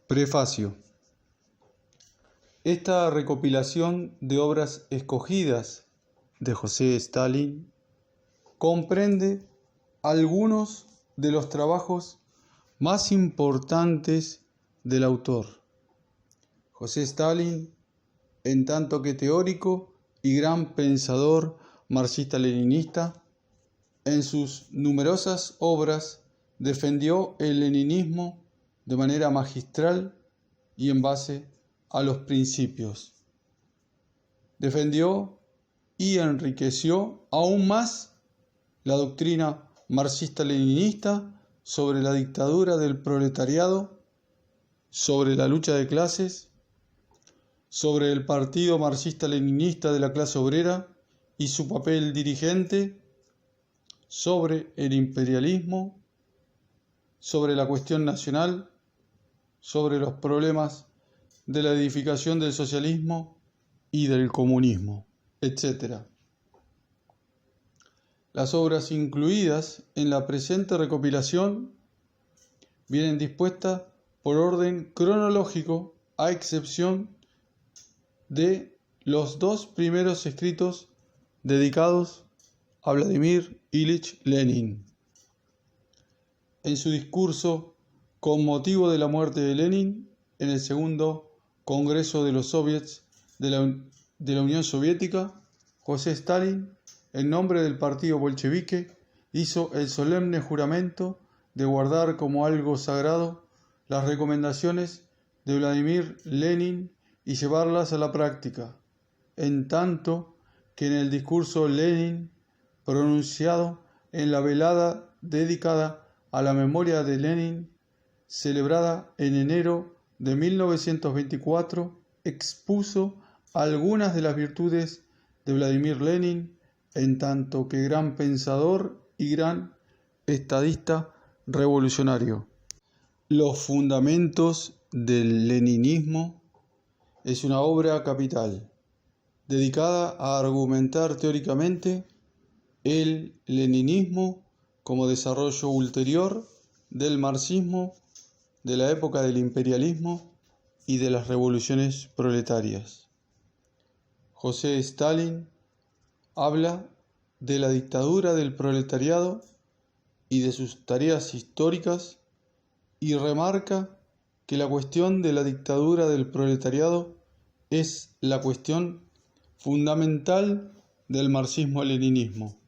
Prefacio. Esta recopilación de obras escogidas de José Stalin comprende algunos de los trabajos más importantes del autor. José Stalin, en tanto que teórico y gran pensador marxista-leninista, en sus numerosas obras defendió el leninismo de manera magistral y en base a los principios. Defendió y enriqueció aún más la doctrina marxista-leninista sobre la dictadura del proletariado, sobre la lucha de clases, sobre el partido marxista-leninista de la clase obrera y su papel dirigente, sobre el imperialismo, sobre la cuestión nacional, sobre los problemas de la edificación del socialismo y del comunismo, etc. Las obras incluidas en la presente recopilación vienen dispuestas por orden cronológico, a excepción de los dos primeros escritos dedicados a Vladimir Ilich Lenin. En su discurso con motivo de la muerte de Lenin en el segundo Congreso de los Soviets de la Unión Soviética, José Stalin, en nombre del partido bolchevique, hizo el solemne juramento de guardar como algo sagrado las recomendaciones de Vladimir Lenin y llevarlas a la práctica, en tanto que en el discurso Lenin, pronunciado en la velada dedicada a la memoria de Lenin, celebrada en enero de 1924, expuso algunas de las virtudes de Vladimir Lenin, en tanto que gran pensador y gran estadista revolucionario. Los fundamentos del leninismo es una obra capital, dedicada a argumentar teóricamente el leninismo como desarrollo ulterior del marxismo, de la época del imperialismo y de las revoluciones proletarias. José Stalin habla de la dictadura del proletariado y de sus tareas históricas y remarca que la cuestión de la dictadura del proletariado es la cuestión fundamental del marxismo-leninismo.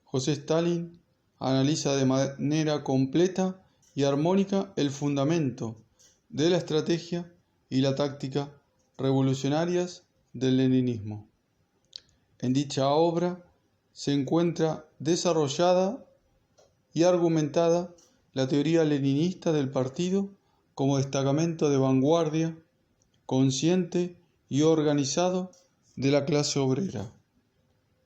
José Stalin analiza de manera completa y armónica el fundamento de la estrategia y la táctica revolucionarias del leninismo. En dicha obra se encuentra desarrollada y argumentada la teoría leninista del partido como destacamento de vanguardia, consciente y organizado de la clase obrera,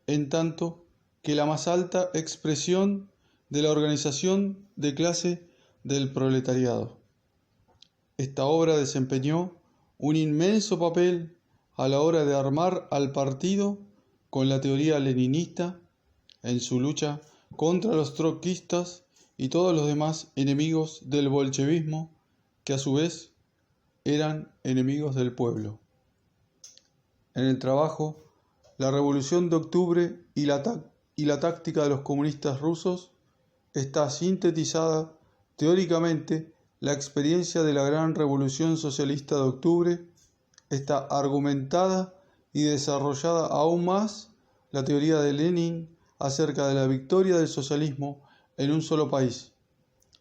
en tanto que la más alta expresión de la organización de clase del proletariado. Esta obra desempeñó un inmenso papel a la hora de armar al partido con la teoría leninista en su lucha contra los trotskistas y todos los demás enemigos del bolchevismo, que a su vez eran enemigos del pueblo. En el trabajo La Revolución de Octubre y la táctica de los comunistas rusos está sintetizada teóricamente la experiencia de la gran revolución socialista de octubre, está argumentada y desarrollada aún más la teoría de Lenin acerca de la victoria del socialismo en un solo país.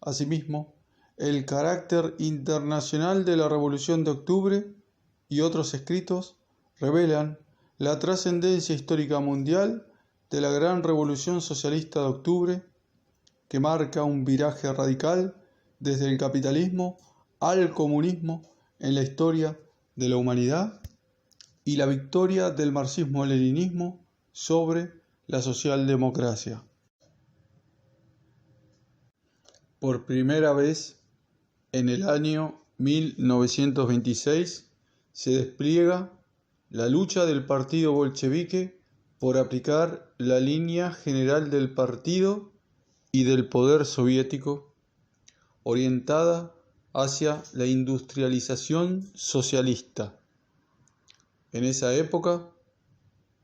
Asimismo, el carácter internacional de la Revolución de Octubre y otros escritos revelan la trascendencia histórica mundial de la gran Revolución Socialista de Octubre, que marca un viraje radical desde el capitalismo al comunismo en la historia de la humanidad y la victoria del marxismo-leninismo sobre la socialdemocracia. Por primera vez, en el año 1926, se despliega la lucha del partido bolchevique por aplicar la línea general del partido y del poder soviético, orientada hacia la industrialización socialista. En esa época,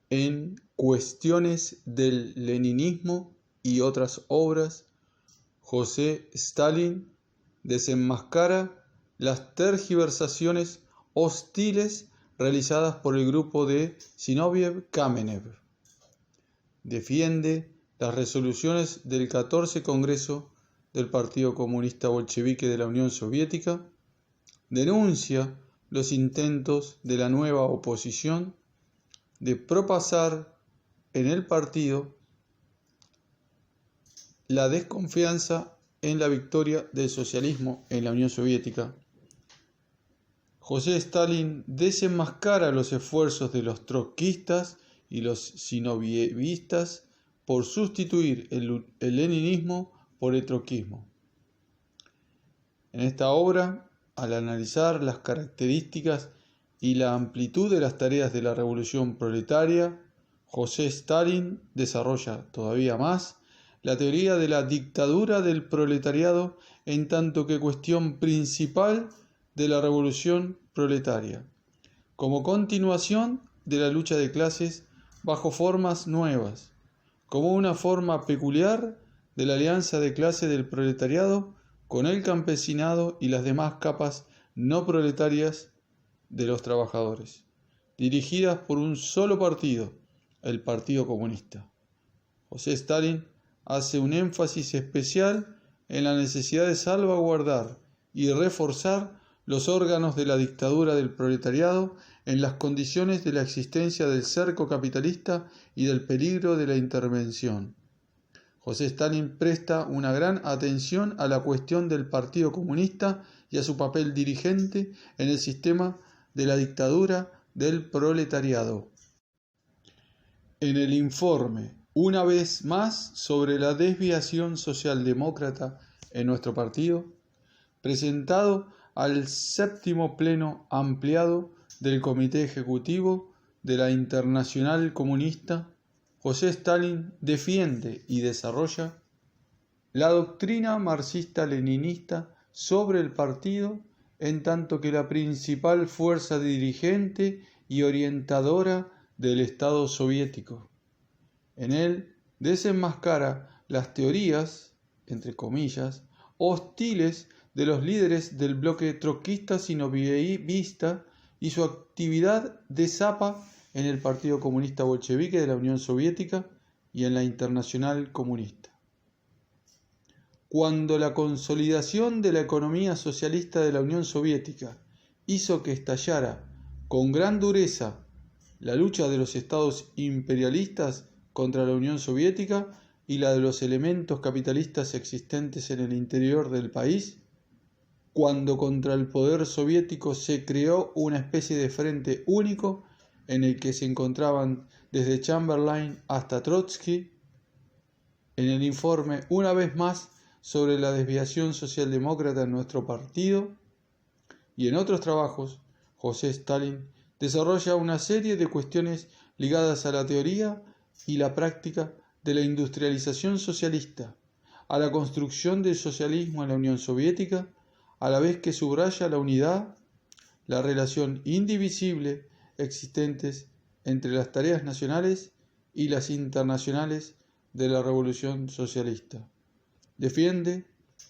en Cuestiones del leninismo y otras obras, José Stalin desenmascara las tergiversaciones hostiles realizadas por el grupo de Zinoviev-Kamenev. Defiende las resoluciones del 14 Congreso del Partido Comunista Bolchevique de la Unión Soviética, denuncia los intentos de la nueva oposición de propasar en el partido la desconfianza en la victoria del socialismo en la Unión Soviética. José Stalin desenmascara los esfuerzos de los trotskistas y los zinovievistas por sustituir el leninismo por el trotskismo. En esta obra, al analizar las características y la amplitud de las tareas de la revolución proletaria, José Stalin desarrolla todavía más la teoría de la dictadura del proletariado en tanto que cuestión principal de la revolución proletaria, como continuación de la lucha de clases bajo formas nuevas, como una forma peculiar de la alianza de clase del proletariado con el campesinado y las demás capas no proletarias de los trabajadores, dirigidas por un solo partido, el Partido Comunista. José Stalin hace un énfasis especial en la necesidad de salvaguardar y reforzar los órganos de la dictadura del proletariado en las condiciones de la existencia del cerco capitalista y del peligro de la intervención. José Stalin presta una gran atención a la cuestión del Partido Comunista y a su papel dirigente en el sistema de la dictadura del proletariado. En el informe, una vez más, sobre la desviación socialdemócrata en nuestro partido, presentado al 7º Pleno Ampliado del Comité Ejecutivo de la Internacional Comunista, José Stalin defiende y desarrolla la doctrina marxista-leninista sobre el partido en tanto que la principal fuerza dirigente y orientadora del Estado soviético. En él desenmascara las teorías, entre comillas, hostiles de los líderes del bloque trotskista zinovievistas y su actividad de zapa en el Partido Comunista Bolchevique de la Unión Soviética y en la Internacional Comunista. Cuando la consolidación de la economía socialista de la Unión Soviética hizo que estallara con gran dureza la lucha de los estados imperialistas contra la Unión Soviética y la de los elementos capitalistas existentes en el interior del país, cuando contra el poder soviético se creó una especie de frente único en el que se encontraban desde Chamberlain hasta Trotsky, en el informe, una vez más, sobre la desviación socialdemócrata en nuestro partido, y en otros trabajos, José Stalin desarrolla una serie de cuestiones ligadas a la teoría y la práctica de la industrialización socialista, a la construcción del socialismo en la Unión Soviética, a la vez que subraya la unidad, la relación indivisible existentes entre las tareas nacionales y las internacionales de la revolución socialista. Defiende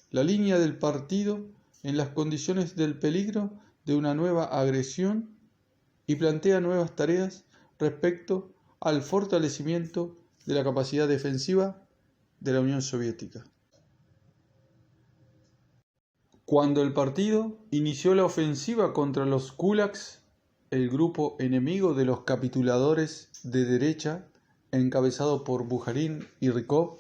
la línea del partido en las condiciones del peligro de una nueva agresión y plantea nuevas tareas respecto al fortalecimiento de la capacidad defensiva de la Unión Soviética. Cuando el partido inició la ofensiva contra los kulaks, el grupo enemigo de los capituladores de derecha, encabezado por Bujarin y Rykov,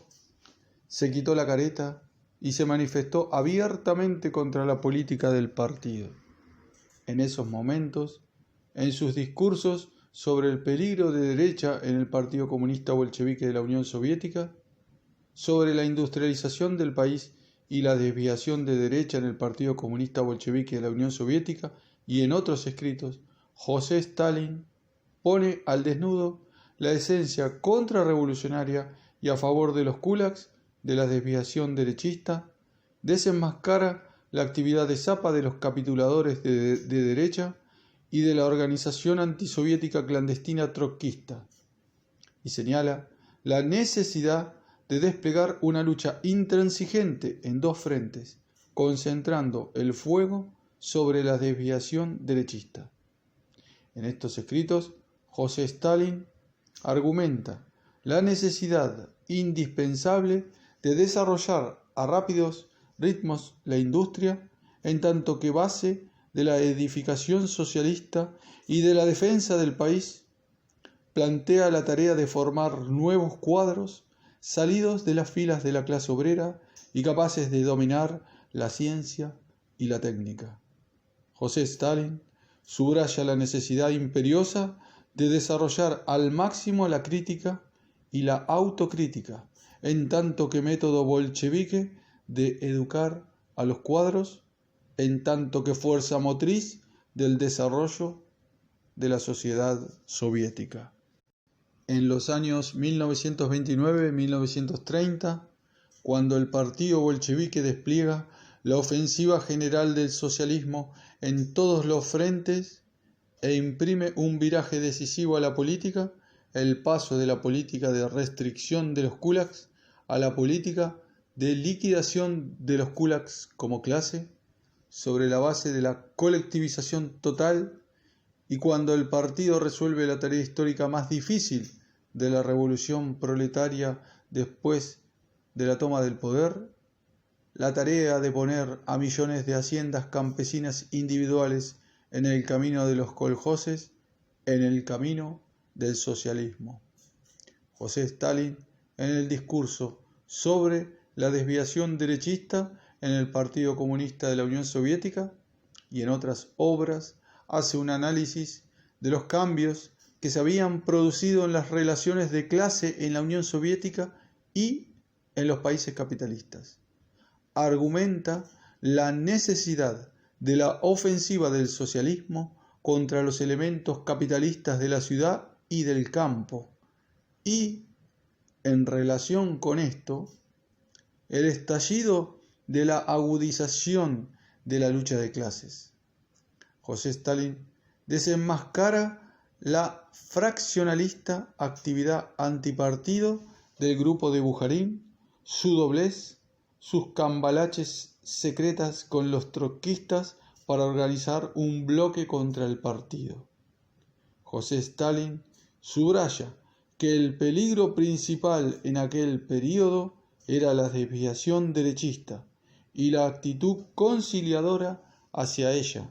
se quitó la careta y se manifestó abiertamente contra la política del partido. En esos momentos, en sus discursos sobre el peligro de derecha en el Partido Comunista Bolchevique de la Unión Soviética, sobre la industrialización del país y la desviación de derecha en el Partido Comunista Bolchevique de la Unión Soviética y en otros escritos, José Stalin pone al desnudo la esencia contrarrevolucionaria y a favor de los kulaks de la desviación derechista, desenmascara la actividad de Zappa de los capituladores de derecha y de la organización antisoviética clandestina trotskista, y señala la necesidad de desplegar una lucha intransigente en dos frentes, concentrando el fuego sobre la desviación derechista. En estos escritos, José Stalin argumenta la necesidad indispensable de desarrollar a rápidos ritmos la industria en tanto que base de la edificación socialista y de la defensa del país. Plantea la tarea de formar nuevos cuadros salidos de las filas de la clase obrera y capaces de dominar la ciencia y la técnica. José Stalin subraya la necesidad imperiosa de desarrollar al máximo la crítica y la autocrítica, en tanto que método bolchevique de educar a los cuadros, en tanto que fuerza motriz del desarrollo de la sociedad soviética. En los años 1929-1930, cuando el partido bolchevique despliega la ofensiva general del socialismo en todos los frentes e imprime un viraje decisivo a la política, el paso de la política de restricción de los kulaks a la política de liquidación de los kulaks como clase, sobre la base de la colectivización total, y cuando el partido resuelve la tarea histórica más difícil de la revolución proletaria después de la toma del poder, la tarea de poner a millones de haciendas campesinas individuales en el camino de los coljoses, en el camino del socialismo. José Stalin, en el discurso sobre la desviación derechista en el Partido Comunista de la Unión Soviética y en otras obras, hace un análisis de los cambios que se habían producido en las relaciones de clase en la Unión Soviética y en los países capitalistas. Argumenta la necesidad de la ofensiva del socialismo contra los elementos capitalistas de la ciudad y del campo, y, en relación con esto, el estallido de la agudización de la lucha de clases. José Stalin desenmascara la fraccionalista actividad antipartido del grupo de Bujarín, su doblez, sus cambalaches secretas con los trotskistas para organizar un bloque contra el partido. José Stalin subraya que el peligro principal en aquel período era la desviación derechista y la actitud conciliadora hacia ella.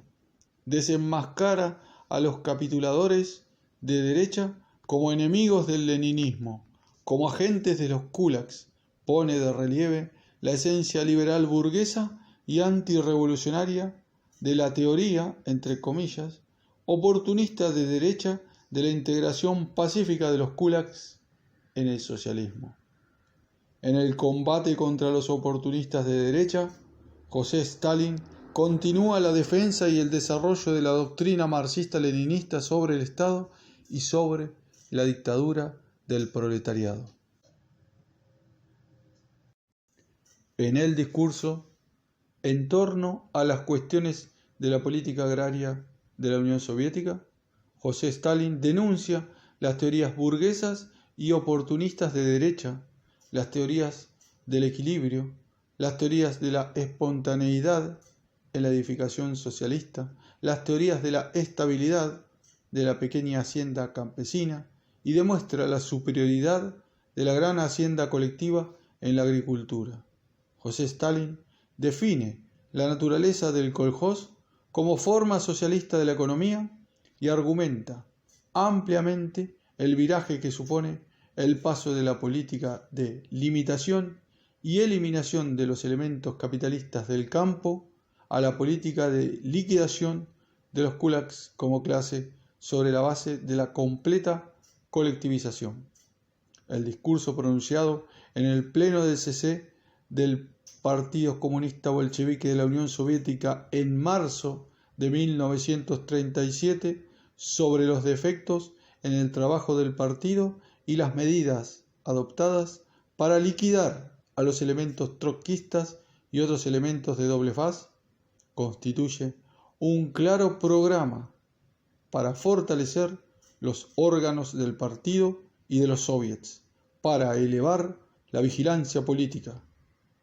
Desenmascara a los capituladores de derecha como enemigos del leninismo, como agentes de los kulaks, pone de relieve la esencia liberal burguesa y antirrevolucionaria de la teoría, entre comillas, oportunista de derecha de la integración pacífica de los kulaks en el socialismo. En el combate contra los oportunistas de derecha, José Stalin continúa la defensa y el desarrollo de la doctrina marxista-leninista sobre el Estado y sobre la dictadura del proletariado. En el discurso, en torno a las cuestiones de la política agraria de la Unión Soviética, José Stalin denuncia las teorías burguesas y oportunistas de derecha, las teorías del equilibrio, las teorías de la espontaneidad en la edificación socialista, las teorías de la estabilidad de la pequeña hacienda campesina, y demuestra la superioridad de la gran hacienda colectiva en la agricultura. José Stalin define la naturaleza del koljós como forma socialista de la economía y argumenta ampliamente el viraje que supone el paso de la política de limitación y eliminación de los elementos capitalistas del campo a la política de liquidación de los kulaks como clase sobre la base de la completa colectivización. El discurso pronunciado en el pleno del CC del Partido Comunista Bolchevique de la Unión Soviética en marzo de 1937 sobre los defectos en el trabajo del partido y las medidas adoptadas para liquidar a los elementos trotskistas y otros elementos de doble faz, constituye un claro programa para fortalecer los órganos del partido y de los soviets, para elevar la vigilancia política,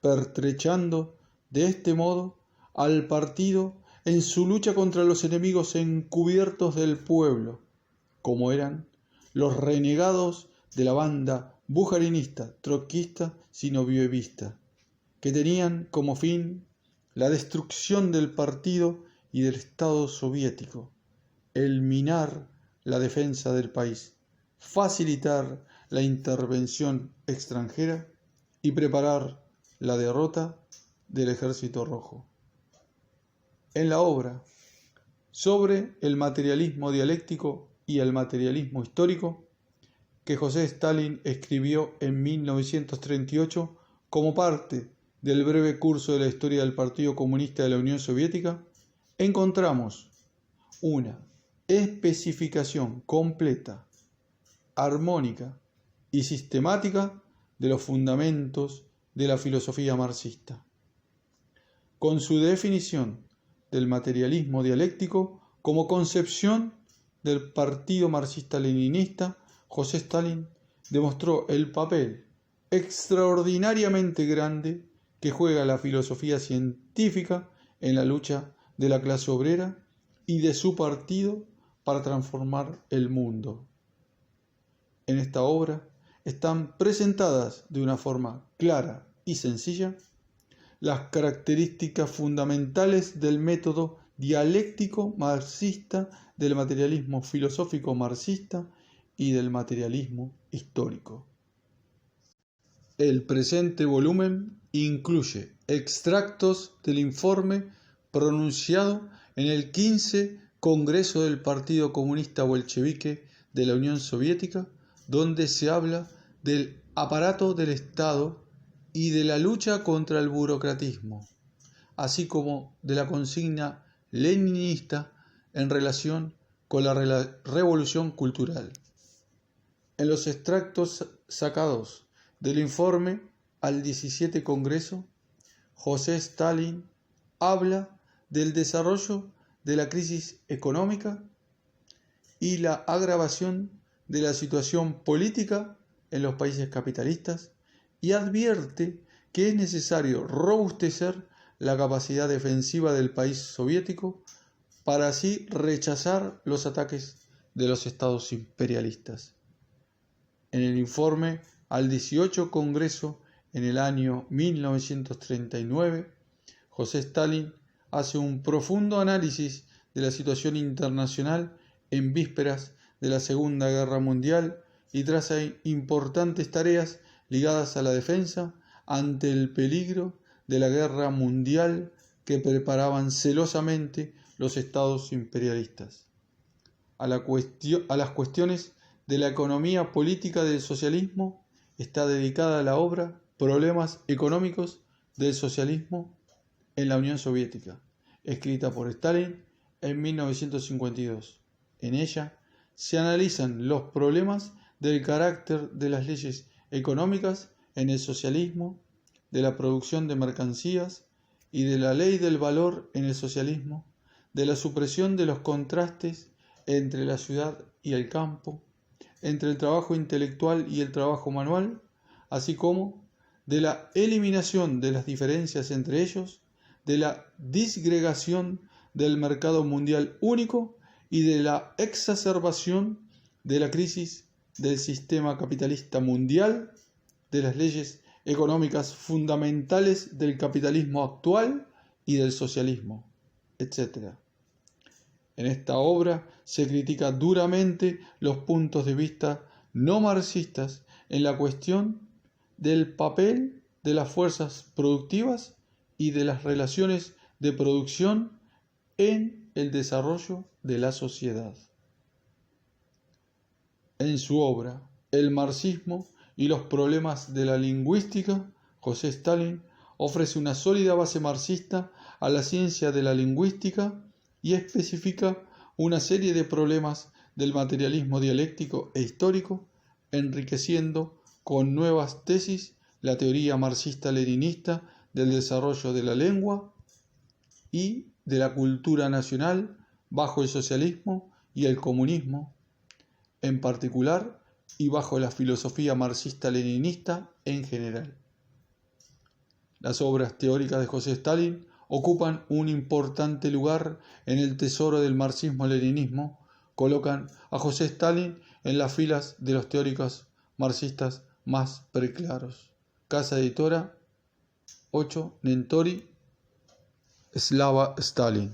pertrechando de este modo al partido en su lucha contra los enemigos encubiertos del pueblo, como eran los renegados de la banda bujarinista, trotskista, sinovievista, que tenían como fin la destrucción del partido y del Estado soviético, el minar la defensa del país, facilitar la intervención extranjera y preparar la derrota del Ejército Rojo. En la obra sobre el materialismo dialéctico y el materialismo histórico, que José Stalin escribió en 1938 como parte del breve curso de la historia del Partido Comunista de la Unión Soviética, encontramos una especificación completa, armónica y sistemática de los fundamentos de la filosofía marxista. Con su definición del materialismo dialéctico como concepción del Partido Marxista-Leninista, José Stalin demostró el papel extraordinariamente grande que juega la filosofía científica en la lucha de la clase obrera y de su partido para transformar el mundo. En esta obra están presentadas de una forma clara y sencilla las características fundamentales del método dialéctico marxista, del materialismo filosófico marxista y del materialismo histórico. El presente volumen incluye extractos del informe pronunciado en el 15 Congreso del Partido Comunista Bolchevique de la Unión Soviética, donde se habla del aparato del Estado y de la lucha contra el burocratismo, así como de la consigna leninista en relación con la revolución cultural. En los extractos sacados del informe al 17 Congreso, José Stalin habla del desarrollo de la crisis económica y la agravación de la situación política en los países capitalistas y advierte que es necesario robustecer la capacidad defensiva del país soviético para así rechazar los ataques de los estados imperialistas. En el informe al 18 Congreso en el año 1939, José Stalin hace un profundo análisis de la situación internacional en vísperas de la Segunda Guerra Mundial y traza importantes tareas ligadas a la defensa ante el peligro de la guerra mundial que preparaban celosamente los estados imperialistas. A las cuestiones de la economía política del socialismo está dedicada la obra Problemas económicos del socialismo en la Unión Soviética, escrita por Stalin en 1952. En ella se analizan los problemas del carácter de las leyes económicas en el socialismo, de la producción de mercancías y de la ley del valor en el socialismo, de la supresión de los contrastes entre la ciudad y el campo, entre el trabajo intelectual y el trabajo manual, así como de la eliminación de las diferencias entre ellos, de la disgregación del mercado mundial único y de la exacerbación de la crisis del sistema capitalista mundial, de las leyes económicas fundamentales del capitalismo actual y del socialismo, etc. En esta obra se critica duramente los puntos de vista no marxistas en la cuestión del papel de las fuerzas productivas y de las relaciones de producción en el desarrollo de la sociedad. En su obra El marxismo y los problemas de la lingüística, José Stalin ofrece una sólida base marxista a la ciencia de la lingüística y especifica una serie de problemas del materialismo dialéctico e histórico, enriqueciendo con nuevas tesis la teoría marxista-leninista del desarrollo de la lengua y de la cultura nacional bajo el socialismo y el comunismo en particular y bajo la filosofía marxista-leninista en general. Las obras teóricas de José Stalin ocupan un importante lugar en el tesoro del marxismo-leninismo, colocan a José Stalin en las filas de los teóricos marxistas más preclaros. Casa Editora, 8, Nentori, Slava Stalin.